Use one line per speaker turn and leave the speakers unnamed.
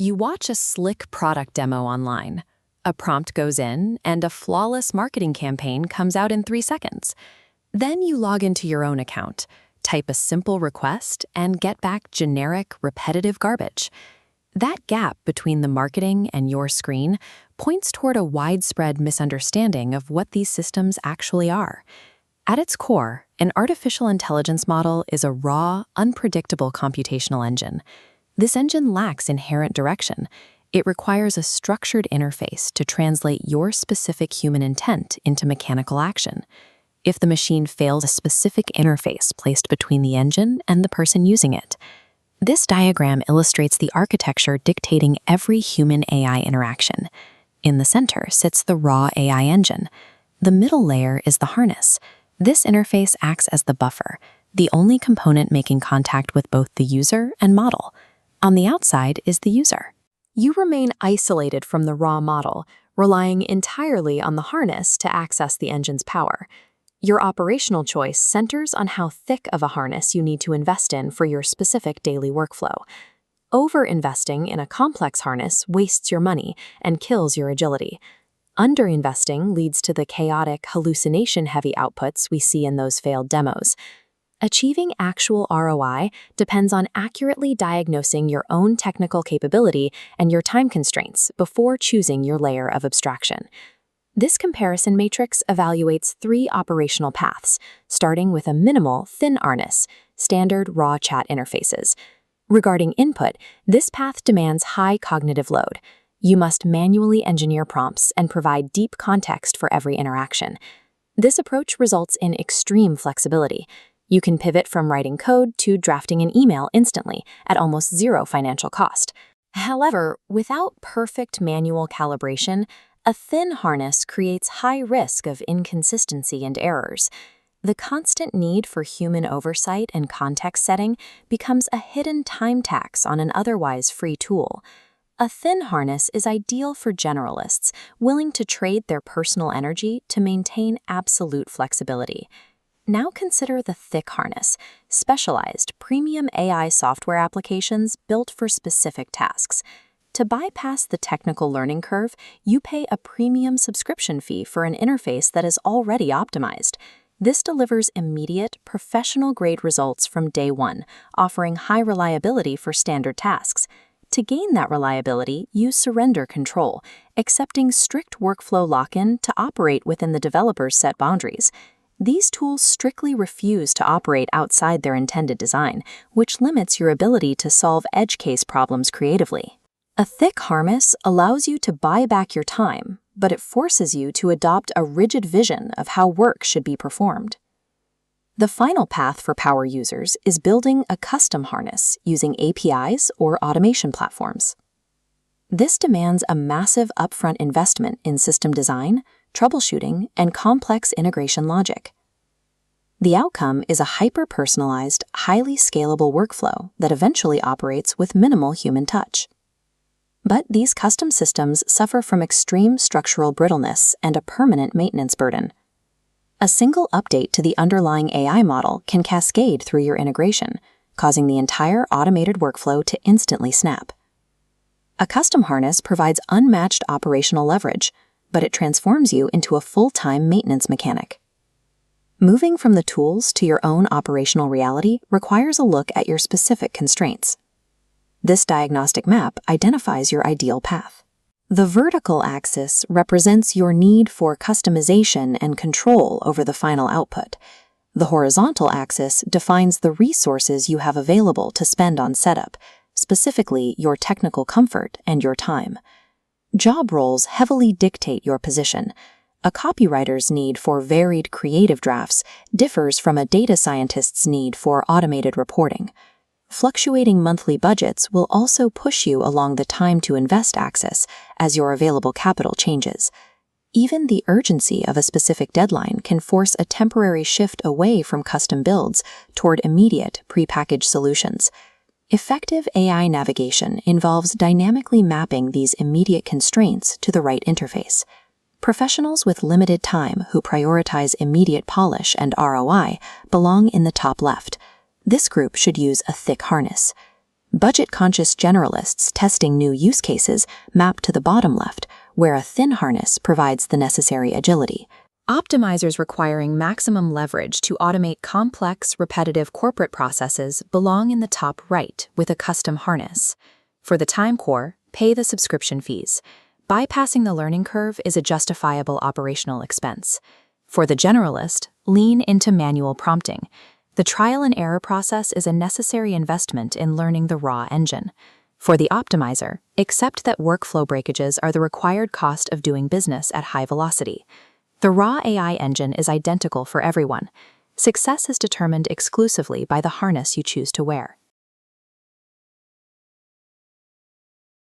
You watch a slick product demo online. A prompt goes in, and a flawless marketing campaign comes out in 3 seconds. Then you log into your own account, type a simple request, and get back generic, repetitive garbage. That gap between the marketing and your screen points toward a widespread misunderstanding of what these systems actually are. At its core, an artificial intelligence model is a raw, unpredictable computational engine. This engine lacks inherent direction. It requires a structured interface to translate your specific human intent into mechanical action. If the machine fails a specific interface placed between the engine and the person using it. This diagram illustrates the architecture dictating every human-AI interaction. In the center sits the raw AI engine. The middle layer is the harness. This interface acts as the buffer, the only component making contact with both the user and model. On the outside is the user. You remain isolated from the raw model, relying entirely on the harness to access the engine's power. Your operational choice centers on how thick of a harness you need to invest in for your specific daily workflow. Over-investing in a complex harness wastes your money and kills your agility. Under-investing leads to the chaotic, hallucination-heavy outputs we see in those failed demos. Achieving actual ROI depends on accurately diagnosing your own technical capability and your time constraints before choosing your layer of abstraction. This comparison matrix evaluates 3 operational paths, starting with a minimal, thin harness, standard raw chat interfaces. Regarding input, this path demands high cognitive load. You must manually engineer prompts and provide deep context for every interaction. This approach results in extreme flexibility. You can pivot from writing code to drafting an email instantly at almost zero financial cost. However, without perfect manual calibration, a thin harness creates high risk of inconsistency and errors. The constant need for human oversight and context setting becomes a hidden time tax on an otherwise free tool. A thin harness is ideal for generalists willing to trade their personal energy to maintain absolute flexibility. Now consider the thick harness, specialized premium AI software applications built for specific tasks. To bypass the technical learning curve, you pay a premium subscription fee for an interface that is already optimized. This delivers immediate, professional-grade results from day one, offering high reliability for standard tasks. To gain that reliability, you surrender control, accepting strict workflow lock-in to operate within the developer's set boundaries. These tools strictly refuse to operate outside their intended design, which limits your ability to solve edge case problems creatively. A thick harness allows you to buy back your time, but it forces you to adopt a rigid vision of how work should be performed. The final path for power users is building a custom harness using APIs or automation platforms. This demands a massive upfront investment in system design, troubleshooting, and complex integration logic. The outcome is a hyper-personalized, highly scalable workflow that eventually operates with minimal human touch. But these custom systems suffer from extreme structural brittleness and a permanent maintenance burden. A single update to the underlying AI model can cascade through your integration, causing the entire automated workflow to instantly snap. A custom harness provides unmatched operational leverage, but it transforms you into a full-time maintenance mechanic. Moving from the tools to your own operational reality requires a look at your specific constraints. This diagnostic map identifies your ideal path. The vertical axis represents your need for customization and control over the final output. The horizontal axis defines the resources you have available to spend on setup, specifically your technical comfort and your time. Job roles heavily dictate your position. A copywriter's need for varied creative drafts differs from a data scientist's need for automated reporting. Fluctuating monthly budgets will also push you along the time to invest axis as your available capital changes. Even the urgency of a specific deadline can force a temporary shift away from custom builds toward immediate prepackaged solutions. Effective AI navigation involves dynamically mapping these immediate constraints to the right interface. Professionals with limited time who prioritize immediate polish and ROI belong in the top left. This group should use a thick harness. Budget-conscious generalists testing new use cases map to the bottom left, where a thin harness provides the necessary agility. Optimizers requiring maximum leverage to automate complex, repetitive corporate processes belong in the top right with a custom harness. For the time core, pay the subscription fees. Bypassing the learning curve is a justifiable operational expense. For the generalist, lean into manual prompting. The trial and error process is a necessary investment in learning the raw engine. For the optimizer, accept that workflow breakages are the required cost of doing business at high velocity. The raw AI engine is identical for everyone. Success is determined exclusively by the harness you choose to wear.